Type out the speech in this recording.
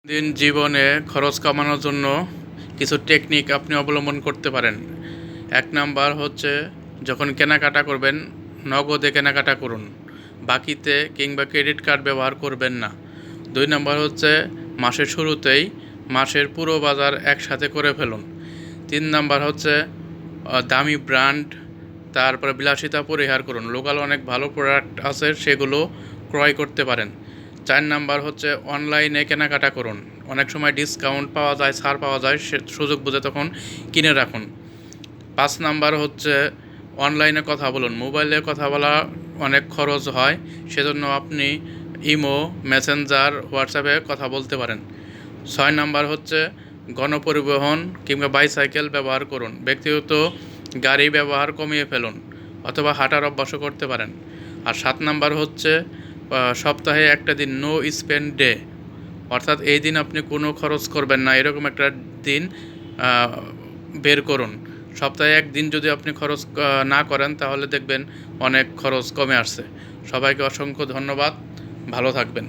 দিন জীবনে খরচ কমানোর জন্য কিছু টেকনিক আপনি অবলম্বন করতে পারেন। ১ নাম্বার হচ্ছে যখন কেনাকাটা করবেন, নগদে কেনাকাটা করুন। বাকিতে কিংবা ক্রেডিট কার্ড ব্যবহার করবেন না। ২ নাম্বার হচ্ছে মাসের শুরুতেই মাসের পুরো বাজার একসাথে করে ফেলুন। ৩ নাম্বার হচ্ছে দামি ব্র্যান্ড, তারপরে বিলাসিতা পরিহার করুন। লোকাল অনেক ভালো প্রোডাক্ট আছে, সেগুলো ক্রয় করতে পারেন। ৪ নাম্বার হচ্ছে অনলাইনে কেনাকাটা করুন। অনেক সময় ডিসকাউন্ট পাওয়া যায়, ছাড় পাওয়া যায়, সে সুযোগ বুঝে তখন কিনে রাখুন। ৫ নাম্বার হচ্ছে অনলাইনে কথা বলুন। মোবাইলে কথা বলা অনেক খরচ হয়, সেজন্য আপনি ইমো, মেসেঞ্জার, হোয়াটসঅ্যাপে কথা বলতে পারেন। ৬ নাম্বার হচ্ছে গণপরিবহন কিংবা বাইসাইকেল ব্যবহার করুন। ব্যক্তিগত গাড়ি ব্যবহার কমিয়ে ফেলুন অথবা হাঁটার অভ্যাসও করতে পারেন। আর ৭ নাম্বার হচ্ছে সপ্তাহে একটা দিন নো স্পেন্ড ডে, অর্থাৎ এই দিন আপনি কোনো খরচ করবেন না, এরকম একটা দিন বের করুন। সপ্তাহে একদিন যদি আপনি খরচ না করেন, তাহলে দেখবেন অনেক খরচ কমে আসছে। সবাইকে অসংখ্য ধন্যবাদ, ভালো থাকবেন।